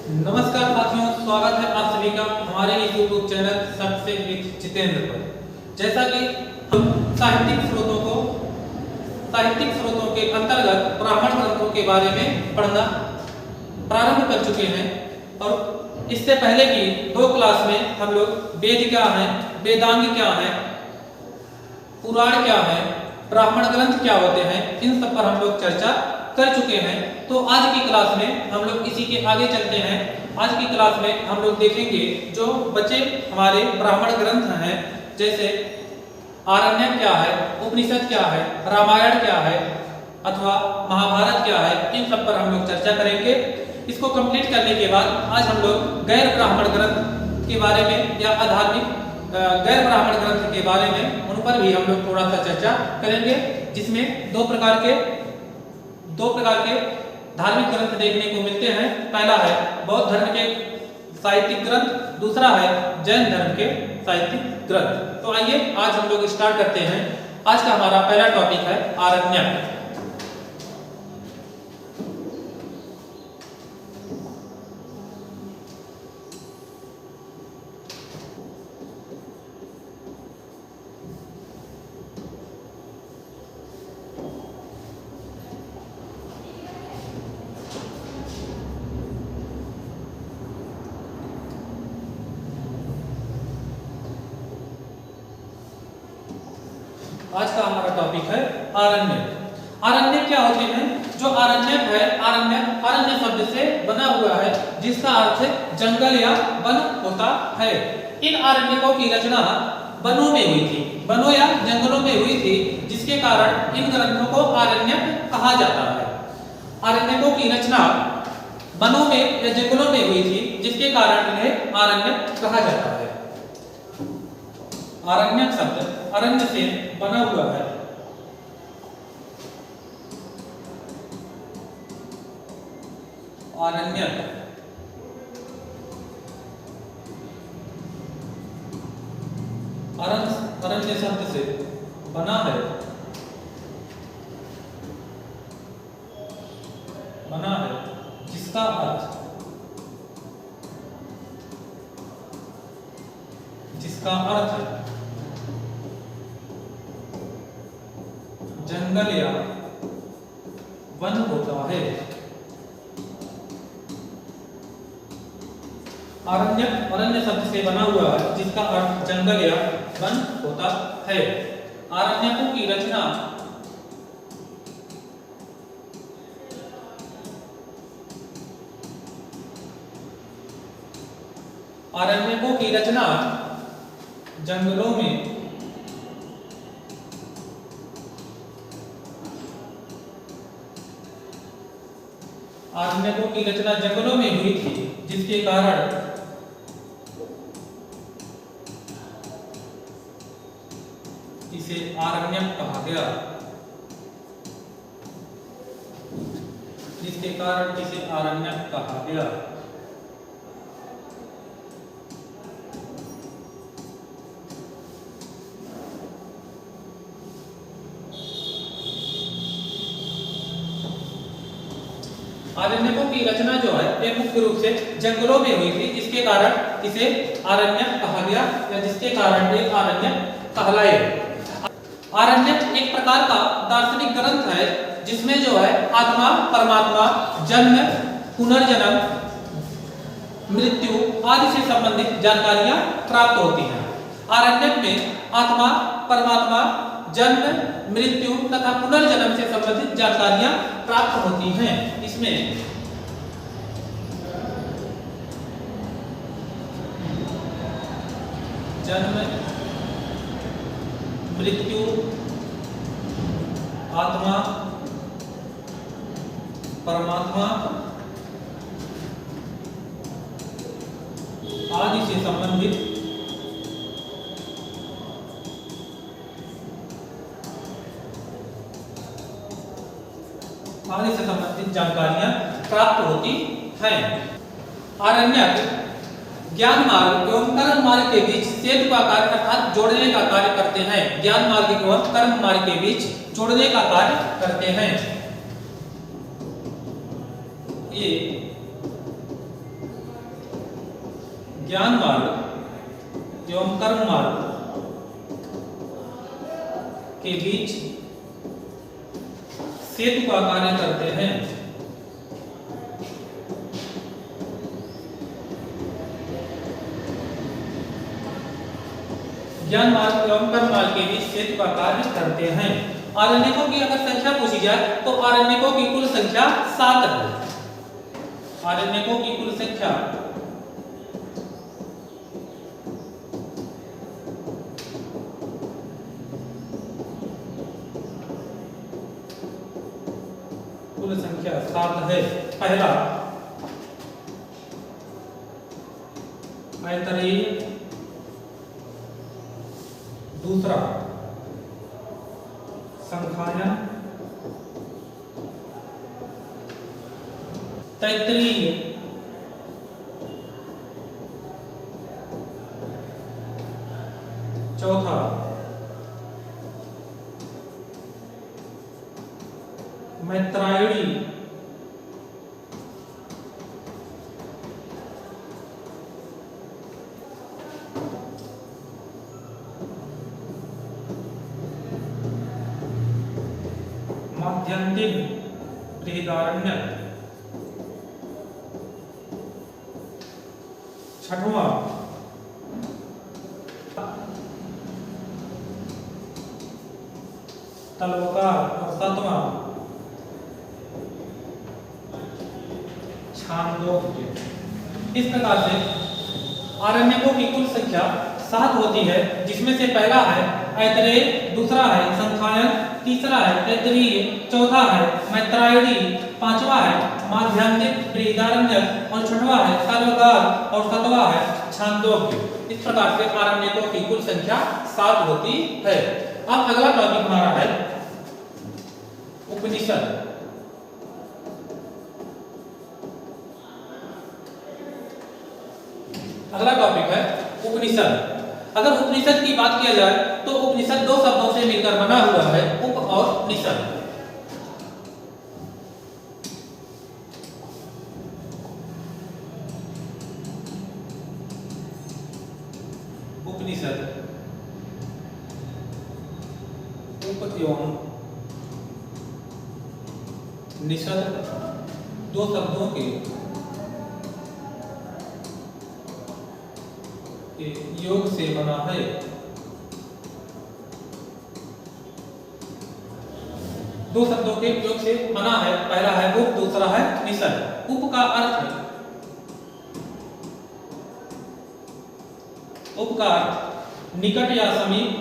नमस्कार साथियों, स्वागत है आप सभी का हमारे इस YouTube चैनल सबसे विद जितेंद्र पर। जैसा कि हम साहित्यिक स्रोतों के अंतर्गत ब्राह्मण ग्रंथों के बारे में पढ़ना प्रारंभ कर चुके हैं और इससे पहले की 2 क्लास में हम लोग वेद क्या है, वेदांग क्या है, पुराण क्या है, ब्राह्मण ग्रंथ क्या होते हैं, इन सब पर हम लोग चर्चा कर चुके हैं। तो आज की क्लास में हम लोग इसी के आगे चलते हैं। आज की क्लास में हम लोग देखेंगे जो बचे हमारे ब्राह्मण ग्रंथ हैं, जैसे आरण्यक क्या है, उपनिषद क्या है, रामायण क्या है अथवा महाभारत क्या है, इन सब पर हम लोग चर्चा करेंगे। इसको कंप्लीट करने के बाद आज हम लोग गैर ब्राह्मण ग्रंथ के बारे में या अधार्मिक गैर ब्राह्मण ग्रंथ के बारे में उन पर भी हम लोग थोड़ा सा चर्चा करेंगे, जिसमें दो प्रकार के धार्मिक ग्रंथ देखने को मिलते हैं। पहला है बौद्ध धर्म के साहित्यिक ग्रंथ, दूसरा है जैन धर्म के साहित्यिक ग्रंथ। तो आइए आज हम लोग स्टार्ट करते हैं। आज का हमारा पहला टॉपिक है आरण्यक। आज का हमारा टॉपिक है आरण्यक। आरण्यक क्या होते हैं? जो आरण्यक है, आरण्य शब्द से बना हुआ है, जिसका अर्थ जंगल या वन होता है। इन आरण्यकों की रचना वनों में हुई थी, वनों या जंगलों में हुई थी, जिसके कारण इन ग्रंथों को आरण्यक कहा जाता है। आरण्यकों की रचना वनों में या जंगलों में हुई थी, जिसके कारण इन्हें आरण्यक कहा जाता है। आरण्यक शब्द अरण्य से बना हुआ है। आरण्यक अरण्य शब्द से बना है, जिसका अर्थ जंगल या वन होता है। अरण्य शब्द से बना हुआ है, जिसका अर्थ जंगल या वन होता है। आरण्यकों की रचना जंगलों में हुई थी, जिसके कारण इसे आरण्यक कहा गया। आरण्यकों की रचना जो है ये मुख्य रूप से जंगलों में हुई थी, जिसके कारण इसे आरण्यक कहा गया या जिसके कारण ये आरण्यक कहलाए। आरण्यक एक प्रकार का दार्शनिक ग्रंथ है, जिसमें जो है आत्मा, परमात्मा, जन्म, पुनर्जन्म, मृत्यु आदि से संबंधित जानकारियां प्राप्त होती हैं। आरण्यक में आत्मा, परमात्मा, जन्म, मृत्यु तथा पुनर्जन्म से संबंधित जानकारियां प्राप्त होती हैं। इसमें जन्म, मृत्यु, आत्मा, परमात्मा आदि से संबंधित जानकारियां प्राप्त होती हैं। आरण्यक ज्ञान मार्ग एवं कर्म मार्ग के बीच सेतु का कार्य अर्थात जोड़ने का कार्य करते हैं। ज्ञान मार्ग एवं कर्म मार्ग के बीच जोड़ने का कार्य करते हैं। ये ज्ञान मार्ग एवं कर्म मार्ग के बीच सेतु का कार्य करते हैं। ज्ञान मार्ग एवं कर्म मार्ग के बीच सेतु का कार्य करते हैं। आरण्यकों की अगर संख्या पूछी जाए तो आरण्यकों की कुल संख्या 7 है। आरण्यकों की कुल संख्या कुल संख्या 7 है। पहला ऐतरेय, दूसरा संखायन, तैत्तिरीय, चौथा मैत्रायणी, माध्यन्तिन, बृहदारण्यक, छठवां तलवकार और सातवां छांदोग्य। इस प्रकार से आरण्यकों की कुल संख्या 7 होती है, जिसमें से पहला है ऐतरेय, दूसरा है संखायन, तीसरा है तैत्तिरीय, चौथा है मैत्रायणी, पांचवा है माध्यन्तिन, बृहदारण्यक और छठवां है तलवकार और सातवां है छांदोग्य। इस प्रकार से आरण्यकों की कुल संख्या 7 होती है। अब अगला टॉपिक हमारा है उपनिषद। अगला टॉपिक है उपनिषद। अगर उपनिषद की बात किया जाए तो उपनिषद 2 शब्दों से मिलकर बना हुआ है, उप और निषद। उपनिषद उप एवं निषद 2 शब्दों के योग से बना है। दो शब्दों के योग से बना है। पहला है उप, दूसरा है निषद। उप का अर्थ है, उप का अर्थ निकट या समीप,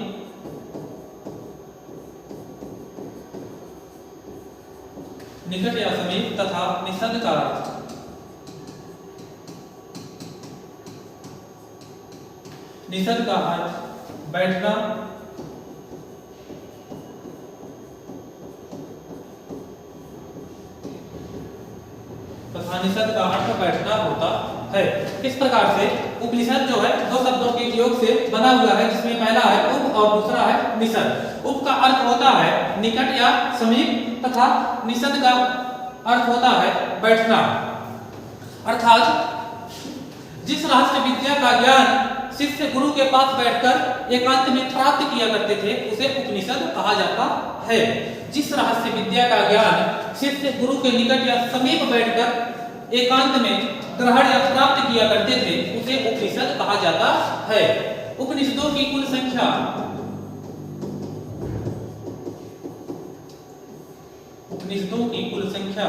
निकट या समीप तथा निषद का अर्थ निषद का अर्थ बैठना, तथा निषद का अर्थ बैठना होता है। इस प्रकार से उपनिषद जो है 2 शब्दों के योग से बना हुआ है, जिसमें पहला है उप और दूसरा है निषद। उप का अर्थ होता है निकट या समीप तथा निषद का अर्थ होता है बैठना। अर्थात जिस रहस्य विद्या का ज्ञान शिष्य गुरु के पास बैठकर एकांत में प्राप्त किया करते थे, उसे उपनिषद कहा जाता है। जिस रहस्य विद्या का ज्ञान शिष्य गुरु के निकट या समीप बैठकर एकांत में ग्रहण या प्राप्त किया करते थे, उसे उपनिषद कहा जाता है। उपनिषदों की कुल संख्या उपनिषदों की कुल संख्या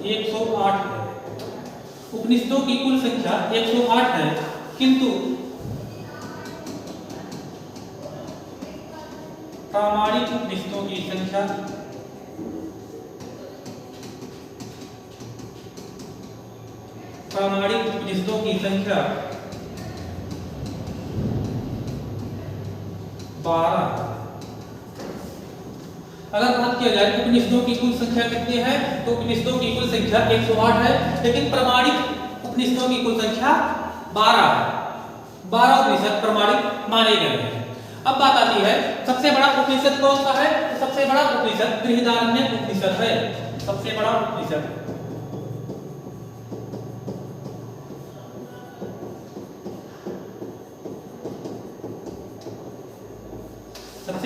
108 है। उपनिषदों की कुल संख्या 108 है, किंतु प्रामाणिक उपनिषदों की संख्या प्रामाणिक उपनिषदों की संख्या 12। अगर बात किया जाए उपनिषदों की कुल संख्या कितनी है, तो उपनिषदों की कुल संख्या 108 है, लेकिन प्रमाणिक उपनिषदों की कुल संख्या 12 है। 12 उपनिषद प्रमाणिक माने गए हैं। अब बात आती है सबसे बड़ा उपनिषद कौन सा है, तो सबसे बड़ा उपनिषद बृहदारण्यक उपनिषद है। सबसे बड़ा उपनिषद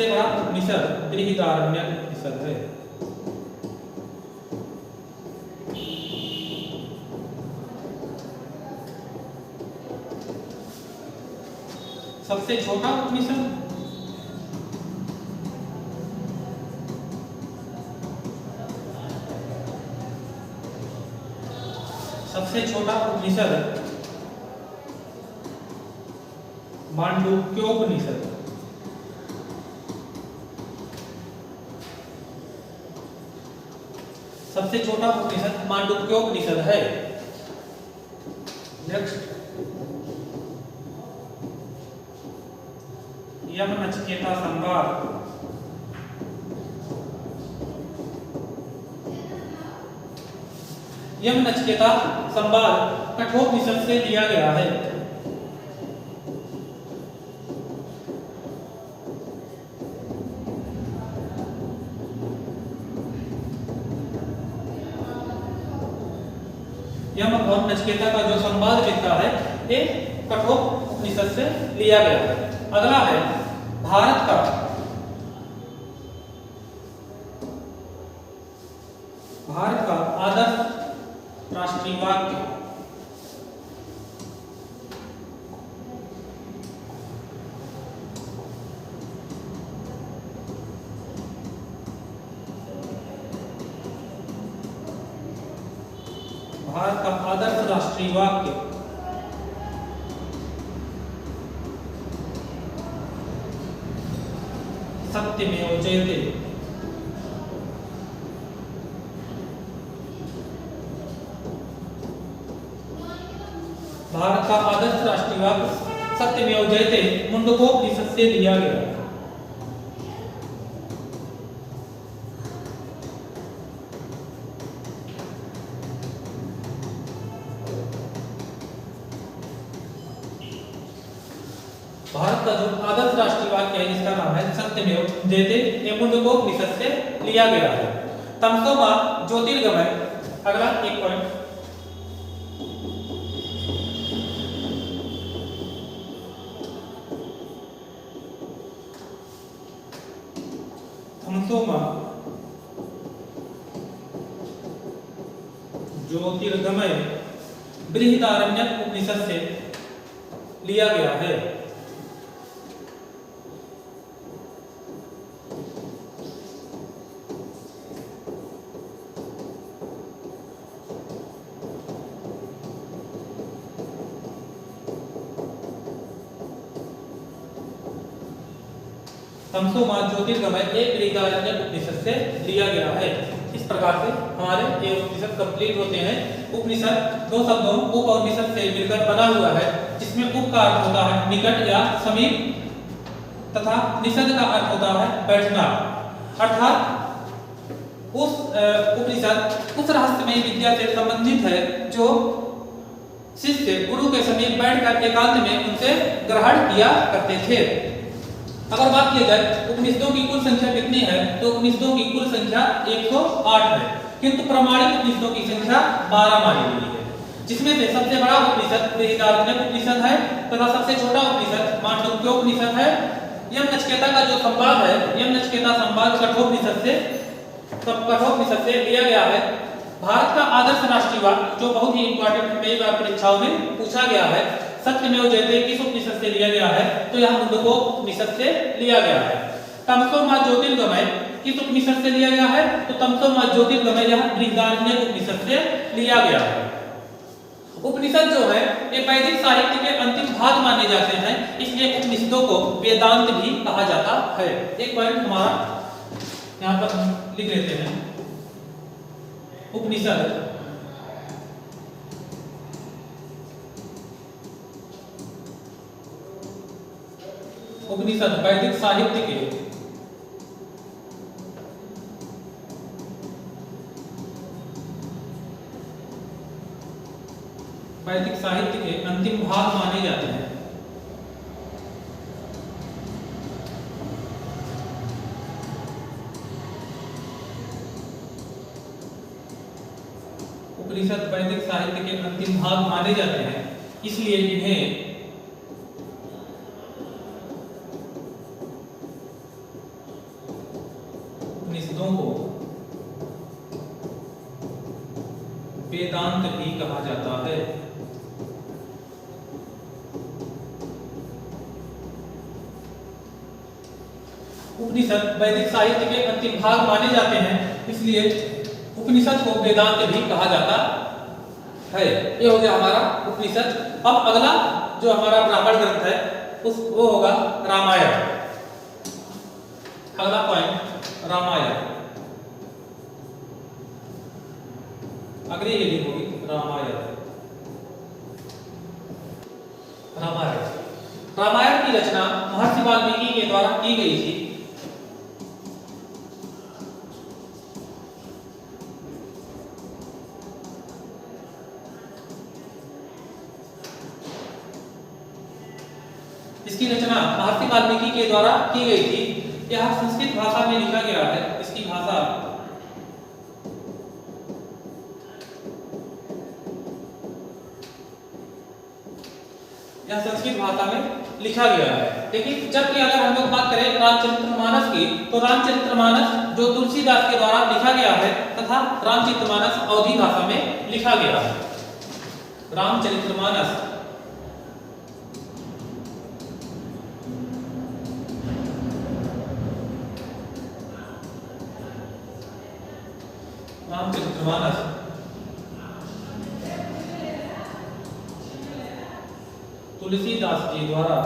सबसे बड़ा उपनिषद बृहदारण्यक उपनिषद है। सबसे छोटा उपनिषद मांडूक्योपनिषद। सबसे छोटा उपनिषद मांडूक्योपनिषद है। नेक्स्ट, यम नचिकेता संवाद। यम नचिकेता संवाद कठोपनिषद से लिया गया है। यम और नचिकेता का जो संवाद मिलता है ये कठोपनिषद से लिया गया है। अगला है भारत का आदर्श राष्ट्रीय वाक्य। भारत का आदर्श राष्ट्रीय वाक्य सत्यमेव जयते। भारत का आदर्श राष्ट्रीय वाक्य सत्यमेव जयते मुंडकोपनिषद से लिया गया। भारत का जो आदर्श राष्ट्रीय वाक्य है इसका नाम है सत्यमेव जयते, ये मुंडकोपनिषद से लिया गया है। तमसो मा ज्योतिर्गमय। अगला एक पॉइंट, तमसो मा ज्योतिर्गमय बृहदारण्यक उपनिषद से लिया गया है। तमसो मा ज्योतिर्गमय एक बृहदारण्यक उपनिषद से लिया गया है। इस प्रकार से हमारे ये उपनिषद कंप्लीट होते हैं। उपनिषद दो शब्दों उप और निषद से मिलकर बना हुआ है, जिसमें उप का अर्थ होता है निकट या समीप तथा निषद का अर्थ होता है बैठना। अर्थात उस उपनिषद उस रहस्यमय विद्या से संबंधित है जो शिष्य गुरु के समीप बैठकर एकांत में उनसे ग्रहण किया करते थे। अगर बात की जाए उपनिषदों की कुल संख्या कितनी है, तो उपनिषदों की कुल संख्या 108 है, किंतु प्रमाणित उपनिषदों की संख्या 12 मानी गई है, जिसमें से सबसे बड़ा उपनिषद बृहदारण्यक उपनिषद है तथा सबसे छोटा उपनिषद मांडूक्योपनिषद है। यम नचिकेता का जो संवाद है, यम नचिकेता संवाद कठोपनिषद से लिया गया है। भारत का आदर्श राष्ट्रीय वाक्य जो बहुत ही इंपॉर्टेंट कई बार परीक्षाओं में पूछा गया है, सत्यमेव जयते किस उपनिषद से लिया गया है, तो यह मुंडकोपनिषद से लिया गया है। तमसो मा ज्योतिर्गमय किस उपनिषद से लिया गया है, तो तमसो मा ज्योतिर्गमय यह बृहदारण्यक उपनिषद से लिया गया है। उपनिषद जो है ये वैदिक साहित्य के अंतिम भाग माने जाते हैं, इसलिए उपनिषदों को वेदांत भी कहा जाता है। एक पॉइंट हमारा यहाँ पर लिख लेते हैं, उपनिषद वैदिक साहित्य के अंतिम भाग माने जाते हैं। उपनिषद वैदिक साहित्य के अंतिम भाग माने जाते हैं, इसलिए इन्हें वेदांत भी कहा जाता है। उपनिषद वैदिक साहित्य के अंतिम भाग माने जाते हैं, इसलिए उपनिषद को वेदांत भी कहा जाता है। ये हो गया हमारा उपनिषद। अब अगला जो हमारा ब्राह्मण ग्रंथ है वो होगा रामायण। अगला पॉइंट रामायण, अगली हेडिंग होगी रामायण। रामायण की रचना महर्षि वाल्मीकि के द्वारा की गई थी। इसकी रचना महर्षि वाल्मीकि के द्वारा की गई थी। यह संस्कृत भाषा में लिखा गया है। इसकी भाषा संस्कृत भाषा में लिखा गया है। लेकिन जबकि अगर हम लोग बात करें रामचरितमानस की, तो रामचरितमानस जो तुलसीदास के द्वारा लिखा गया है तथा रामचरितमानस अवधी भाषा में लिखा गया है। रामचरितमानस तुलसीदास जी द्वारा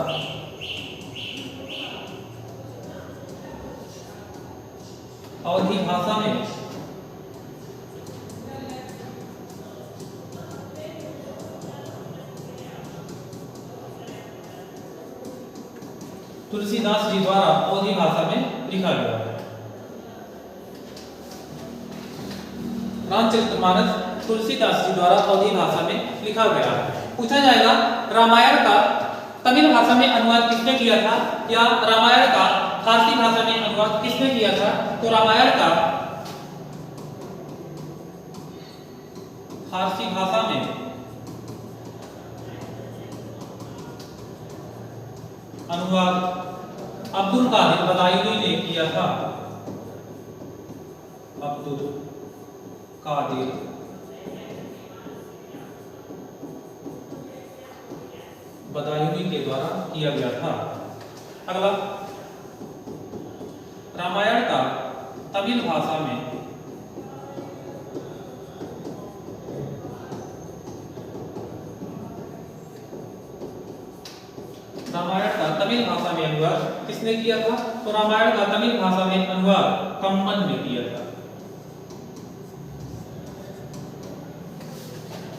अवधी भाषा में तुलसीदास जी द्वारा अवधी भाषा में लिखा गया है। रामचरितमानस तुलसीदास जी द्वारा अवधी भाषा में लिखा गया है। पूछा जाएगा रामायण का तमिल भाषा में अनुवाद किसने किया था, या रामायण का फारसी भाषा में अनुवाद किसने किया था? तो रामायण का फारसी भाषा में अनुवाद अब्दुल कादिर बदायूनी ने किया था। अब्दुल कादिर बदायूनी के द्वारा किया गया था। अगला रामायण का तमिल भाषा में अनुवाद किसने किया था? तो रामायण का तमिल भाषा में अनुवाद कम्मन ने किया था।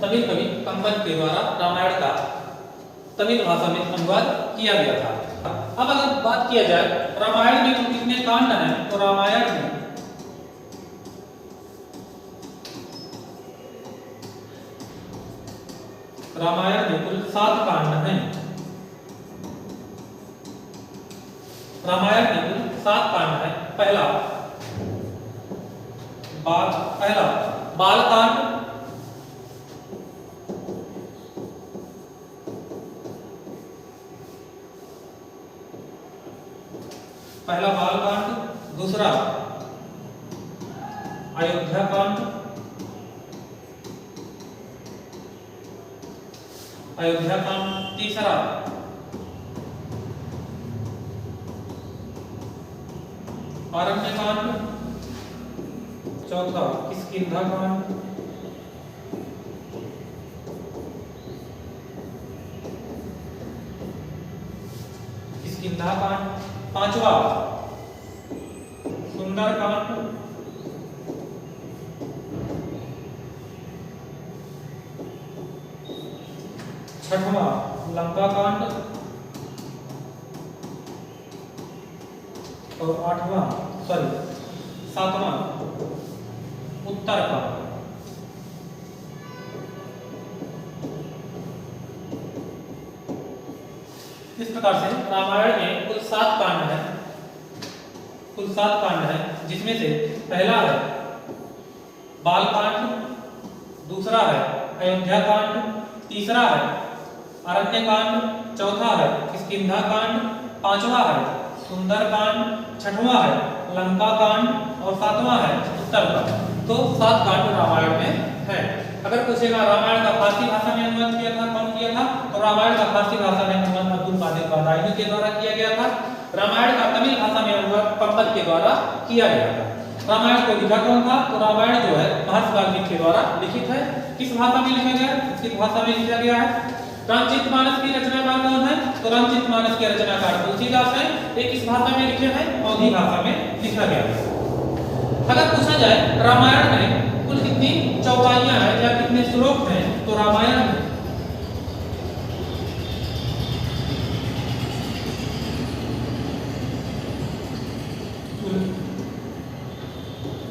तमिल कवि कम्मन के द्वारा रामायण का तमिल भाषा में अनुवाद किया गया था। अब अगर बात किया जाए रामायण में कुल कितने कांड हैं, तो रामायण में कुल 7 कांड हैं। रामायण में कुल 7 कांड हैं। पहला बाल कांड, पहला बाल कांड, दूसरा अयोध्या कांड, तीसरा आरण्य कांड, चौथा किष्किंधा कांड, पांचवा सुंदर कांड, छठवां लंका कांड और सातवां उत्तर कांड। इस प्रकार से रामायण में कुल 7 कांड हैं, जिसमें से पहला है बाल कांड, दूसरा है अयोध्या कांड, तीसरा है अरण्य कांड, चौथा है किष्किंधा कांड, पांचवा है सुंदर कांड, छठवां है लंका कांड और सातवां है उत्तर कांड। तो 7 कांड रामायण में है। अगर पूछेगा रामायण का फारसी भाषा में अनुवाद किया था, कौन किया था? तो रामायण का फारसी भाषा में अनुवाद अब्दुल कादिर बदायूनी के द्वारा किया गया था। रामायण का तमिल भाषा में अनुवाद पंपन के द्वारा किया गया था। रामायण को लिखा कौन था? तो रामायण जो है महर्षि वाल्मीकि के द्वारा लिखित है। किस भाषा में लिखा गया? किस भाषा में लिखा गया है? रामचरितमानस की रचनाकार कौन है? तो रामचरितमानस के रचनाकार तुलसीदास हैं। ये किस भाषा में लिखे हैं? अवधी भाषा में लिखा गया है। अगर पूछा जाए रामायण में कुल कितनी चौपाइयां हैं या कितने श्लोक हैं, तो रामायण में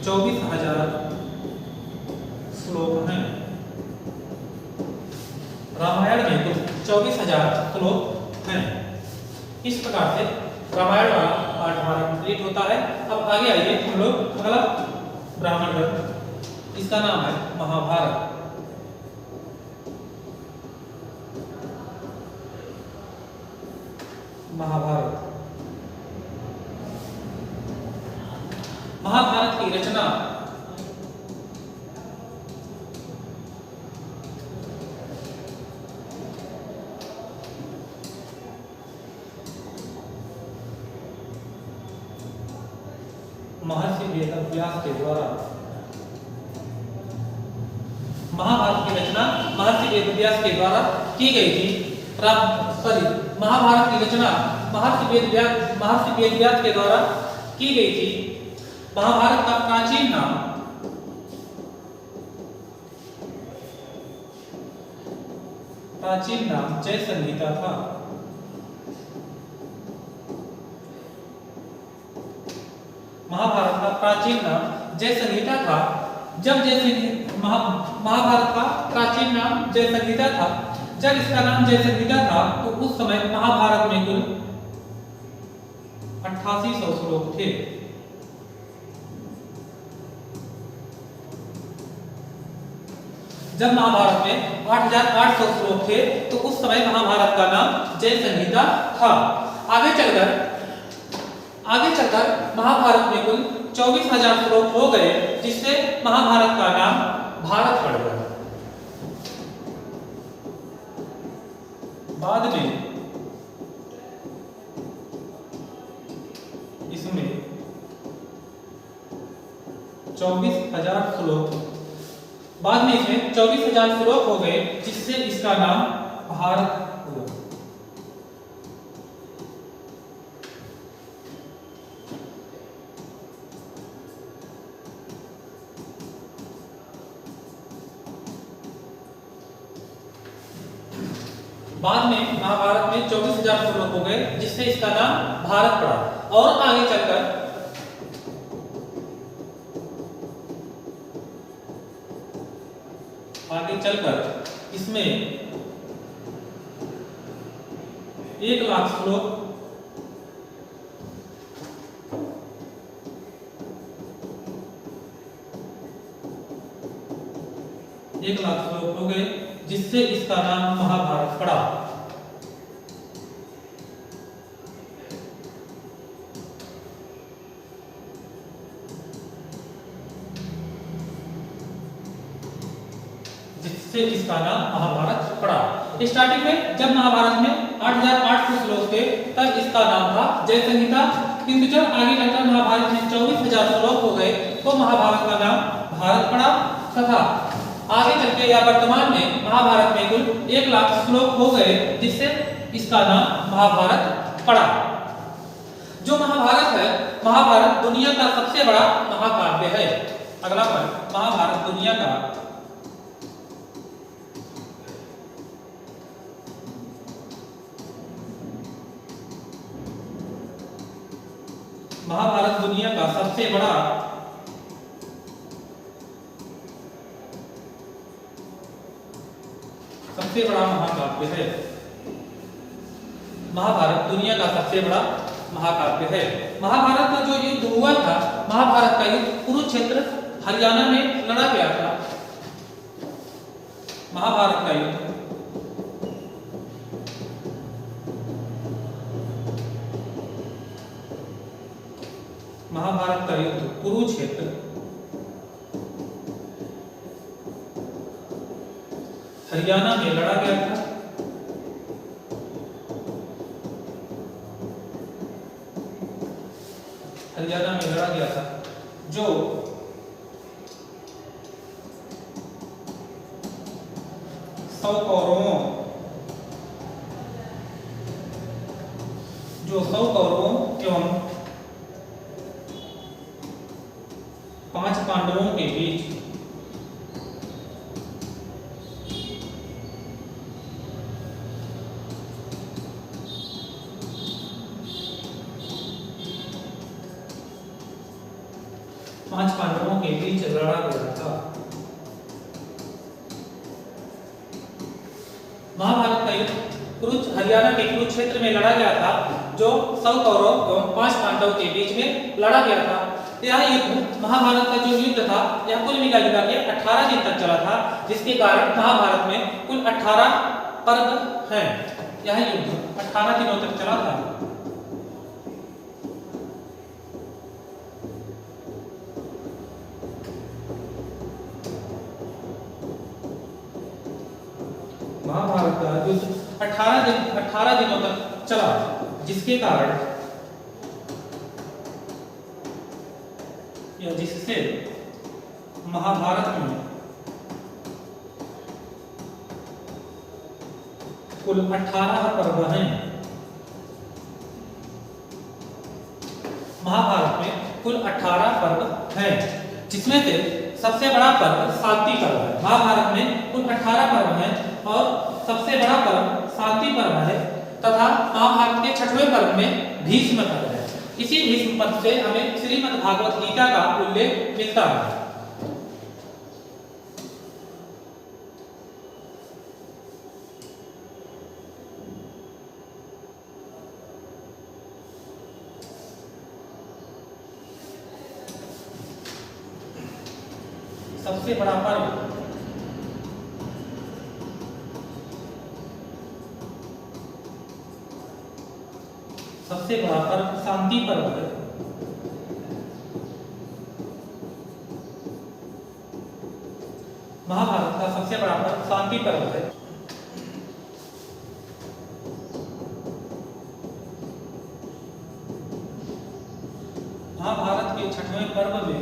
24,000 श्लोक हैं। रामायण में कुल 24,000 श्लोक हैं। इस प्रकार से रामायण वाला पाठ हमारा कंप्लीट होता है। अब आगे आइए हम लोग अगला ब्राह्मण ग्रंथ, इसका नाम है महाभारत। महाभारत महाभारत की रचना महर्षि वेदव्यास के द्वारा, महाभारत की रचना महर्षि वेदव्यास के द्वारा की गई थी। महाभारत की रचना महर्षि वेदव्यास के द्वारा की गई थी। महाभारत का प्राचीन नाम जय संहिता था। महाभारत का प्राचीन नाम जय संहिता था। जब महाभारत का प्राचीन नाम जय संहिता था, जब इसका नाम जय संहिता था, तो उस समय महाभारत में कुल 8800 श्लोक थे। जब महाभारत में 8800 श्लोक थे, तो उस समय महाभारत का नाम जय संहिता था। आगे चलकर महाभारत में कुल 24,000 श्लोक हो गए, जिससे महाभारत का नाम भारत पड़ गया। बाद में इसमें 24,000 श्लोक बाद में इसमें 24,000 श्लोक हो गए, जिससे इसका नाम भारत हुआ। बाद में महाभारत में 24,000 श्लोक हो गए, जिससे इसका नाम भारत पड़ा। और आगे चलकर इसमें 1,00,000 श्लोक हो गए, जिससे इसका नाम महाभारत पड़ा। जिससे इसका नाम महाभारत पड़ा। स्टार्टिंग में जब महाभारत में 8,800 श्लोक थे, तब इसका नाम था जय संहिता। किंतु जब आगे चलकर महाभारत में 24,000 श्लोक हो गए, तो महाभारत का नाम भारत पड़ा। तथा आगे चलके या वर्तमान में महाभारत में कुल 1,00,000 श्लोक हो गए, जिससे इसका नाम महाभारत पड़ा। जो महाभारत है, महाभारत दुनिया का सबसे बड़ा महाकाव्य है। अगला पॉइंट, महाभारत दुनिया का सबसे बड़ा महाकाव्य है। महाभारत दुनिया का सबसे बड़ा महाकाव्य है। महाभारत का जो युद्ध हुआ था, महाभारत का युद्ध कुरुक्षेत्र हरियाणा में लड़ा गया था। महाभारत का युद्ध कुरुक्षेत्र हरियाणा में लड़ा गया था। हरियाणा में लड़ा गया था जो सौ कौरवों एवं 5 पांडवों के बीच लड़ा गया था। महाभारत का युद्ध हरियाणा के कुरुक्षेत्र में लड़ा गया था, जो 100 कौरव एवं 5 पांडवों के बीच में लड़ा गया था। यह युद्ध महाभारत का जो युद्ध था यह कुल मिला जुला के 18 दिन तक चला था, जिसके कारण महाभारत में कुल 18 पर्व हैं। यह युद्ध 18 दिनों तक चला था। महाभारत का युद्ध 18 दिनों तक चला, जिसके कारण या जिससे महाभारत में कुल 18 पर्व हैं। महाभारत में कुल 18 पर्व हैं, जिसमें से सबसे बड़ा पर्व शांति पर्व है। महाभारत में कुल 18 पर्व हैं और सबसे बड़ा पर्व शांति पर्व है, तथा महाभारत के 6वें पर्व में भीष्म पर्व है। इसी भीष्म पर्व से हमें श्रीमद् भागवत गीता का उल्लेख मिलता है। सबसे बड़ा पर्व शांति पर्व है। महाभारत का सबसे बड़ा पर्व शांति पर्व है। महाभारत के 6वें पर्व में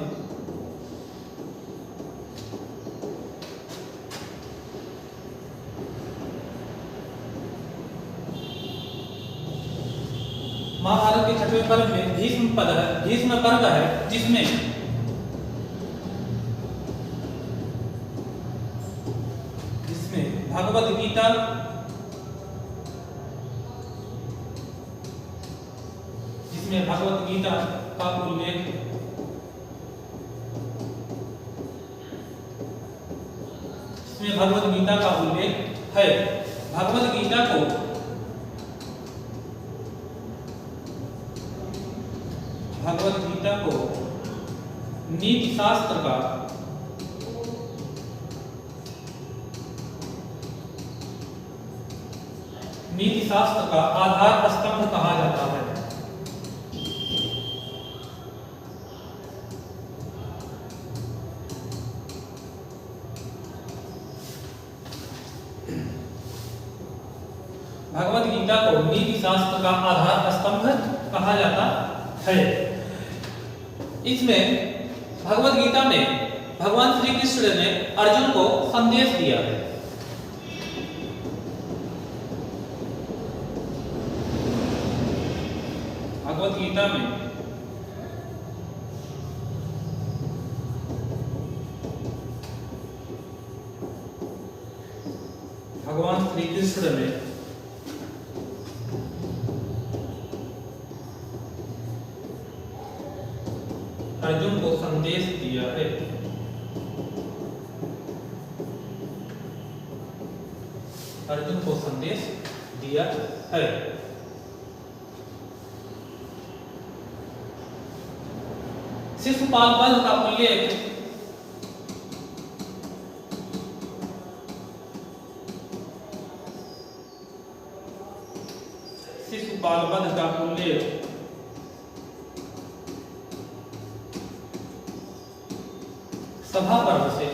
महाभारत के 6वें पर्व में भीष्म पर्व है, जिसमें भगवद गीता का उल्लेख है। भगवद गीता को नीति शास्त्र का आधार स्तंभ कहा जाता है। भगवद गीता को नीति शास्त्र का आधार स्तंभ कहा जाता है। इसमें भगवद गीता में भगवान श्री कृष्ण ने अर्जुन को संदेश दिया है। भगवद गीता में भगवान श्री कृष्ण ने अर्जुन को संदेश दिया है। शिशुपाल वध का उल्लेख सभा पर्व से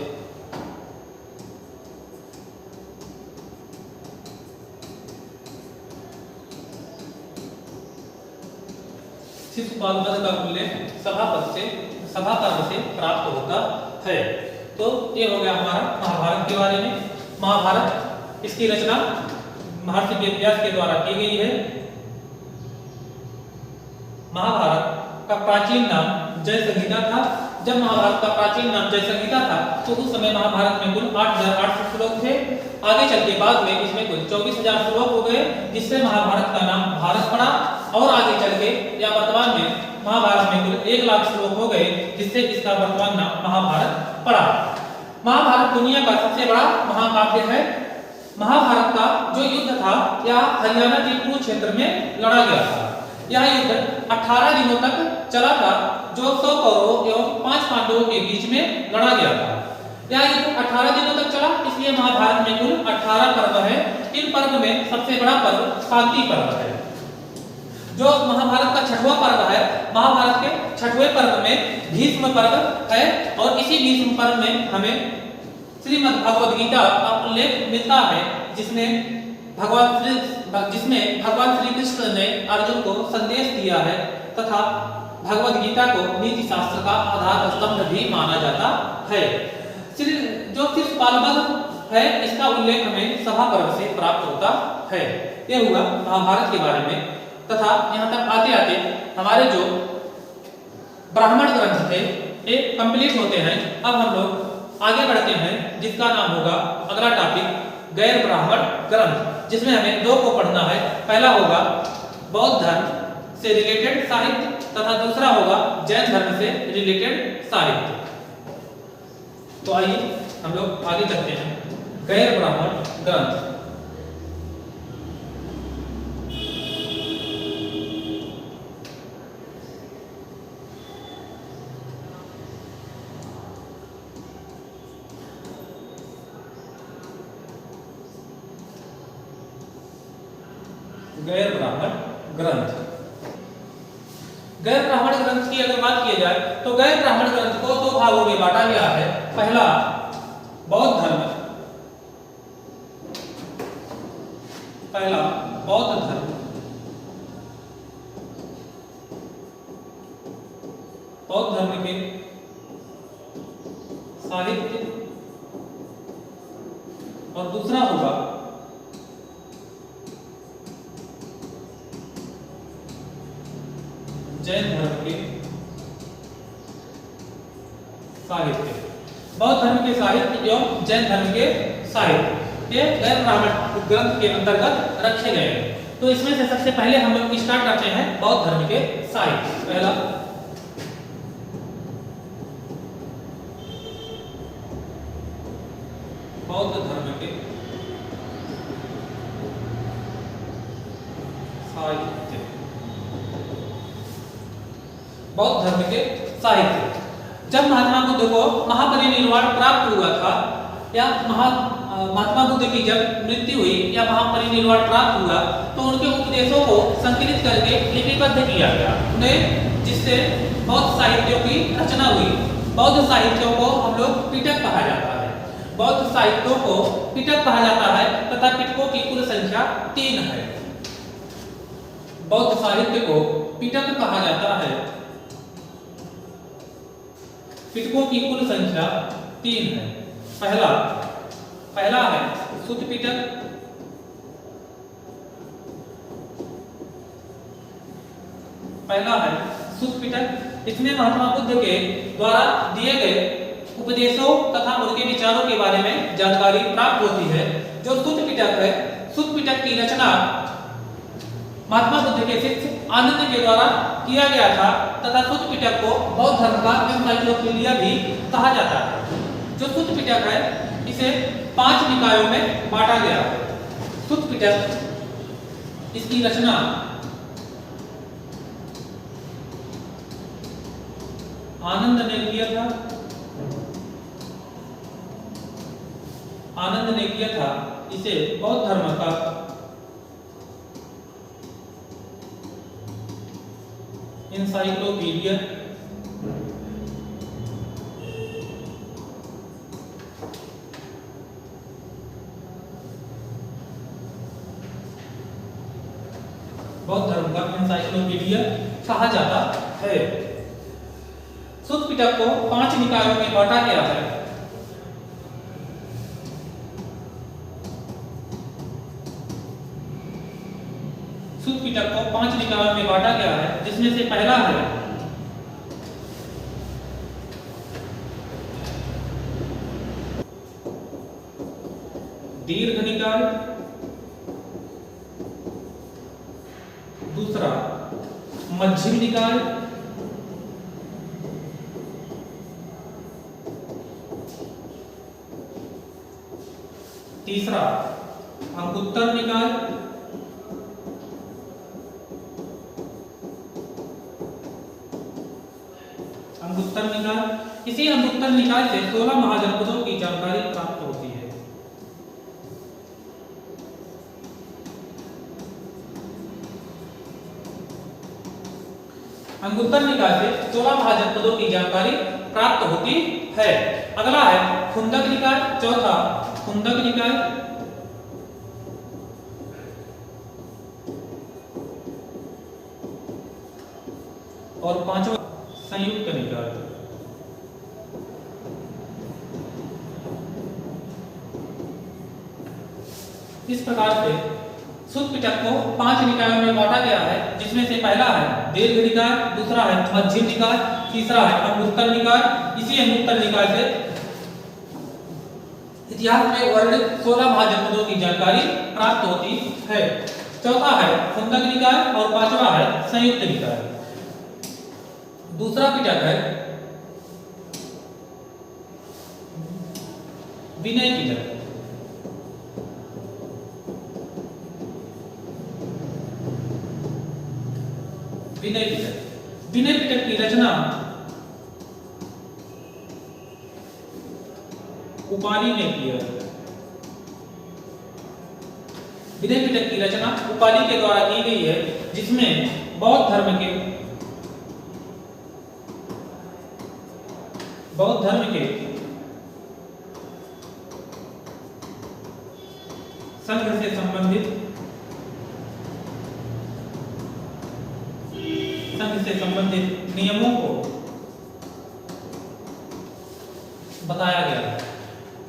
शिशुपाल वध का उल्लेख सभा पर्व से प्राप्त होता है। तो ये हो गया हमारा महाभारत के बारे में। महाभारत इसकी रचना महर्षि वेदव्यास के द्वारा की गई है। महाभारत का प्राचीन नाम जय संहिता था। जब महाभारत का प्राचीन नाम जय संहिता था तो उस समय महाभारत में कुल 8,800 श्लोक थे। आगे चल के बाद में इसमें कुल 24,000 श्लोक हो गए, जिससे महाभारत का नाम भारत पड़ा। और आगे चल के या वर्तमान में महाभारत में कुल 1,00,000 श्लोक हो गए, जिससे इसका वर्तमान नाम महाभारत पड़ा। महाभारत दुनिया का सबसे बड़ा महाकाव्य है। महाभारत का जो युद्ध था यह हरियाणा के कुरुक्षेत्र में लड़ा गया था। यह युद्ध 18 दिनों तक चला था, जो 100 कौरवों एवं 5 पांडवों के बीच में लड़ा गया था। यह युद्ध 18 दिनों तक चला, इसलिए महाभारत में कुल 18 पर्व है। इन पर्व में सबसे बड़ा पर्व शांति पर्व है, जो महाभारत का 6वां पर्व है। महाभारत के 6वें पर्व में भीष्म पर्व है, और इसी भीष्म पर्व में हमें श्रीमद् भगवद गीता का उल्लेख मिलता है, जिसमें भगवान श्री कृष्ण ने अर्जुन को संदेश दिया है, तथा भगवद गीता को नीति शास्त्र का आधार स्तंभ भी माना जाता है। जो शिशुपाल वध है, इसका उल्लेख हमें सभा पर्व से प्राप्त होता है। यह हुआ महाभारत के बारे में। तथा यहाँ तक आते आते हमारे जो ब्राह्मण ग्रंथ थे ये कंप्लीट होते हैं। अब हम लोग आगे बढ़ते हैं, जिसका नाम होगा अगला टॉपिक गैर ब्राह्मण ग्रंथ, जिसमें हमें 2 को पढ़ना है। पहला होगा बौद्ध धर्म से रिलेटेड साहित्य, तथा दूसरा होगा जैन धर्म से रिलेटेड साहित्य। तो आइए हम लोग आगे चलते हैं। गैर ब्राह्मण ग्रंथ। गैर ब्राह्मण ग्रंथ। गैर ब्राह्मण ग्रंथ की अगर बात की जाए तो गैर ब्राह्मण ग्रंथ को 2 भागों में बांटा गया है। पहला बौद्ध धर्म, बौद्ध धर्म के साहित्य, और दूसरा होगा जैन धर्म के साहित्य। बौद्ध धर्म के साहित्य एवं जैन धर्म के साहित्य ये गैर ब्राह्मण ग्रंथ के अंतर्गत रखे गए हैं। तो इसमें से सबसे पहले हम लोग स्टार्ट करते हैं बौद्ध धर्म के साहित्य। पहला बौद्ध धर्म के साहित्य। बौद्ध धर्म के साहित्य। जब महात्मा बुद्ध को महापरिनिर्वाण प्राप्त हुआ था, या महात्मा बुद्ध की जब मृत्यु हुई या महापरिनिर्वाण प्राप्त हुआ, तो उनके उपदेशों को संकलित करके लिपिबद्ध किया गया उन्हें, जिससे बौद्ध साहित्यों की रचना हुई। बौद्ध साहित्यों को हम लोग पिटक कहा जाता है। बौद्ध साहित्यों को पिटक कहा जाता है, तथा पिटकों की कुल संख्या 3 है। बौद्ध साहित्य को पिटक कहा जाता है। पिटकों की कुल संख्या 3 है। पहला है सुत्त पिटक, इसमें महात्मा बुद्ध के द्वारा दिए गए उपदेशों तथा उनके विचारों के बारे में जानकारी प्राप्त होती है। जो सुत्त पिटक है, सुत्त पिटक की रचना महात्मा बुद्ध के शिष्य आनंद के द्वारा किया गया था, तथा सुत्त पिटक को बौद्ध धर्म का एनसाइक्लोपीडिया भी कहा जाता है। जो सुत्त पिटक है इसे 5 निकायों में बांटा गया है। सुत्त पिटक इसकी रचना आनंद ने किया था। इसे बौद्ध धर्म का एनसाइक्लोपीडिया बौद्ध धर्म का एनसाइक्लोपीडिया कहा जाता है। सुत्त पिटक को 5 निकायों में बांटा गया है। सुत्त पिटक को 5 निकायों में बांटा गया है, जिसमें से पहला है दीर्घ निकाय, दूसरा मध्यम निकाय, तीसरा अंगुत्तर निकाय, अंगुत्तर निकाय। इसी अंगुत्तर निकाय से 16 महाजनपदों की जानकारी प्राप्त होती है। अंगुत्तर निकाय से 16 महाजनपदों की जानकारी प्राप्त होती है। अगला है खुंदक निकाय, चौथा खुंदक निकाय, और पांचवा संयुक्त निकाय। इस प्रकार से सुत्त पिटक को 5 निकायों में बांटा गया है, जिसमें से पहला है दीर्घ निकाय, दूसरा है मध्यम निकाय, तीसरा है अंगुत्तर निकाय। इसी अंगुत्तर निकाय से इतिहास में वर्णित 16 महाजनपदों की जानकारी प्राप्त होती है। चौथा है खुंदक निकाय और पांचवा है संयुक्त निकाय। दूसरा पिटक है विनय पिटक। विनय पिटक। विनय पिटक की रचना उपाली ने की है। विनय पिटक की रचना उपाली के द्वारा की गई है, जिसमें बौद्ध धर्म के संघ से संबंधित नियमों को बताया गया है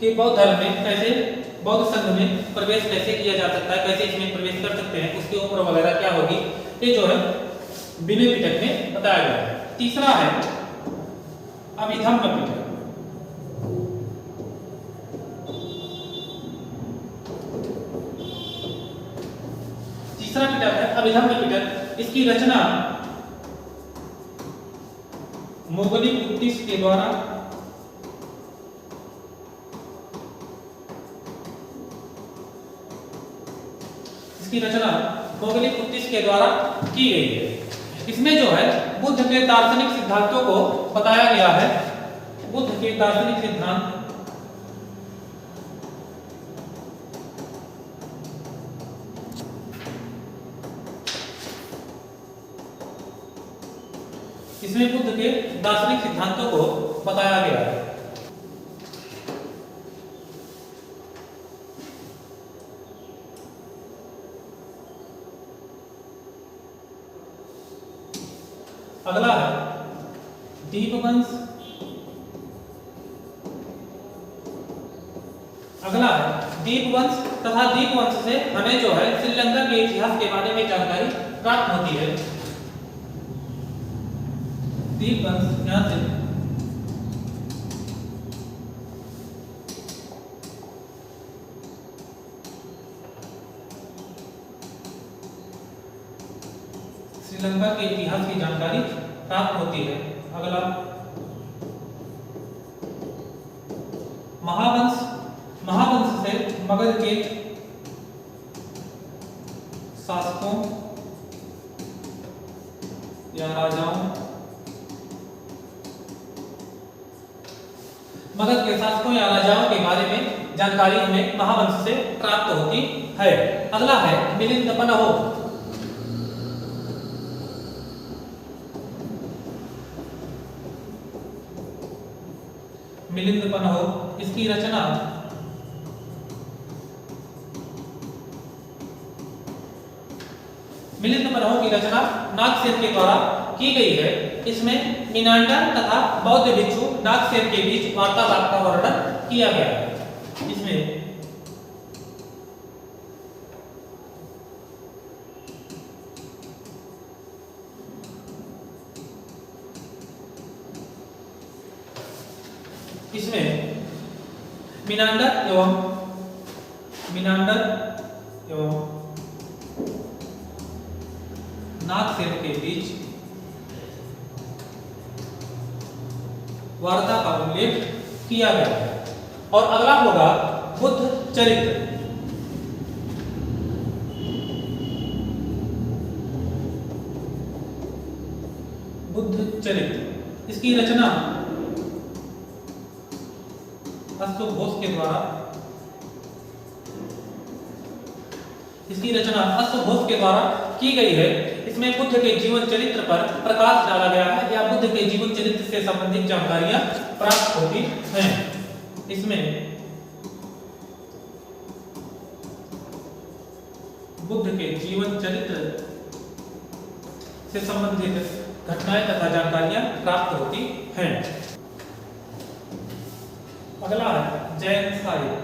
कि बौद्ध धर्म में कैसे, बौद्ध संघ में प्रवेश कैसे किया जा सकता है, कैसे इसमें प्रवेश कर सकते हैं, उसकी उम्र वगैरह क्या होगी, ये जो है विनय पिटक में बताया गया है। तीसरा है अभिधम्म पिटक। तीसरा पिटक है अभिधम्म पिटक। इसकी रचना मौगलिक उत्तिश के द्वारा की गई है। इसमें जो है बुद्ध के दार्शनिक सिद्धांतों को बताया गया है। बुद्ध के दार्शनिक सिद्धांत इसमें बुद्ध के दार्शनिक सिद्धांतों को बताया गया है। अगला है दीपवंश। दीपवंश तथा दीपवंश से हमें जो है श्रीलंका के इतिहास के बारे में जानकारी प्राप्त होती है। दीपवंश यहाँ से श्रीलंका के इतिहास की जानकारी प्राप्त होती है। अगला महावंश। महावंश से मगध के शासकों या राजाओं के बारे में जानकारी हमें महावंश से प्राप्त होती है। अगला है मिलिंद पन्हो। मिलिंद पन्हो, इसकी रचना मिलिंद पन्हो की रचना नागसेन के द्वारा की गई है। इसमें मीनांडर तथा बौद्ध भिक्षु नागसेन के बीच वार्तालाप का वर्णन किया गया है। इसमें मीनांडर एवं नागसेन के बीच वार्ता का उल्लेख किया गया है। और अगला होगा बुद्ध चरित्र। बुद्ध चरित्र, इसकी रचना अश्व घोष के द्वारा की गई है। इसमें बुद्ध के जीवन चरित्र पर प्रकाश डाला गया है या बुद्ध के जीवन चरित्र से संबंधित जानकारियां प्राप्त होती हैं। इसमें बुद्ध के जीवन चरित्र से संबंधित घटनाएं तथा जानकारियां प्राप्त होती हैं। अगला है जैन साहित्य।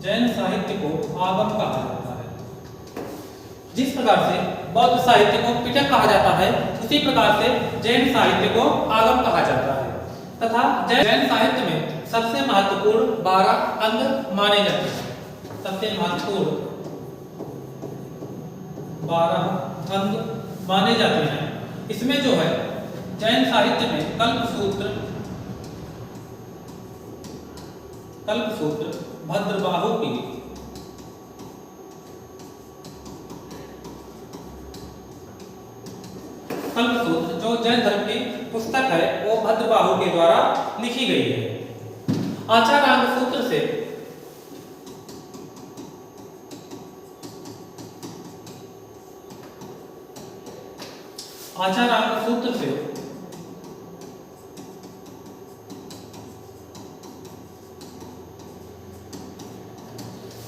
जैन साहित्य को आगम कहा जाता है। जिस प्रकार से बौद्ध साहित्य को पिटक कहा जाता है, उसी प्रकार से जैन साहित्य को आगम कहा जाता है। तथा जैन साहित्य में सबसे महत्वपूर्ण 12 अंग माने जाते हैं। सबसे महत्वपूर्ण 12 अंग माने जाते हैं। इसमें जो है जैन साहित्य में कल्पसूत्र, भद्रबाहु की कल्पसूत्र जो जैन धर्म की पुस्तक है, वो भद्रबाहु के द्वारा लिखी गई है। आचारांग सूत्र से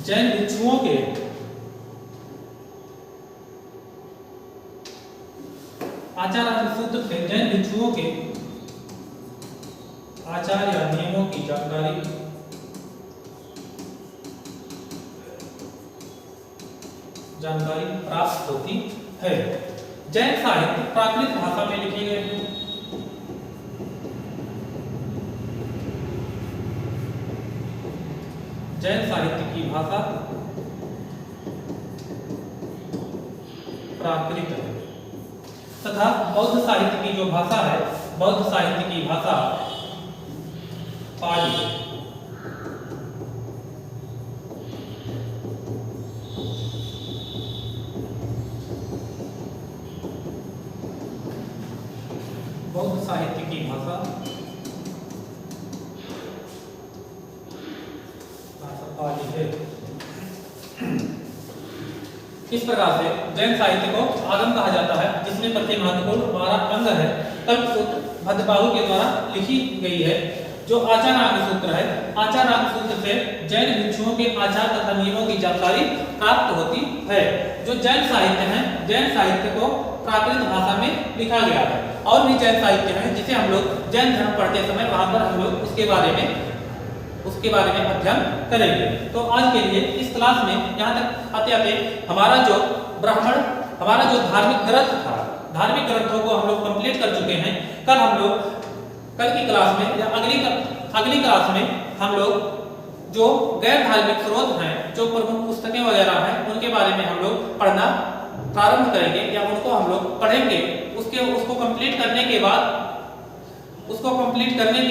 जैन भिक्षुओं के आचार या नियमों की जानकारी प्राप्त होती है। जैन साहित्य प्राकृत भाषा में लिखे गए हैं। जैन साहित्य की भाषा प्राकृत है तथा बौद्ध साहित्य की जो भाषा है, बौद्ध साहित्य की भाषा पाली है। बौद्ध साहित्य की भाषा पाली है। इस प्रकार से जैन साहित्य को आगम कहा जाता है, जिसमें प्रति महत्वपूर्ण 12 अंग है। कल्पसूत्र भद्रबाहु के द्वारा लिखी गई है। जो आचारांग सूत्र है, आचारांग सूत्र से जैन भिक्षुओं के आचार तथा नियमों की जानकारी प्राप्त होती है। जो जैन साहित्य है, जैन साहित्य को प्राकृत भाषा में लिखा गया है। और भी जैन साहित्य है जिसे हम लोग जैन धर्म पढ़ते समय वहां पर हम लोग उसके बारे में अध्ययन करेंगे। तो आज के लिए इस क्लास में यहाँ तक आते हमारा जो धार्मिक ग्रंथ था, धार्मिक ग्रंथों को हम लोग कंप्लीट कर चुके हैं। कल की क्लास में या अगली क्लास में हम लोग जो गैर धार्मिक स्रोत हैं, जो प्रमुख पुस्तकें वगैरह हैं, उनके बारे में हम लोग पढ़ना प्रारंभ करेंगे या उनको हम लोग पढ़ेंगे। उसको कंप्लीट करने के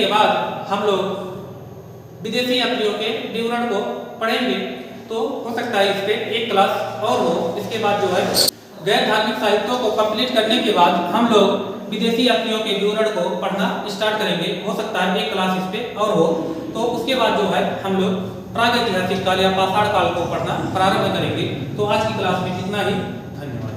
बाद हम लोग विदेशी यात्रियों के विवरण को पढ़ेंगे। तो हो सकता है इस पे एक क्लास और हो। इसके बाद जो है गैर धार्मिक साहित्यों को कंप्लीट करने के बाद हम लोग विदेशी यात्रियों के विवरण को पढ़ना स्टार्ट करेंगे। हो सकता है एक क्लास इस पे और हो। तो उसके बाद जो है हम लोग प्रागैतिहासिक काल या पाषाण काल को पढ़ना प्रारंभ करेंगे। तो आज की क्लास में इतना ही। धन्यवाद।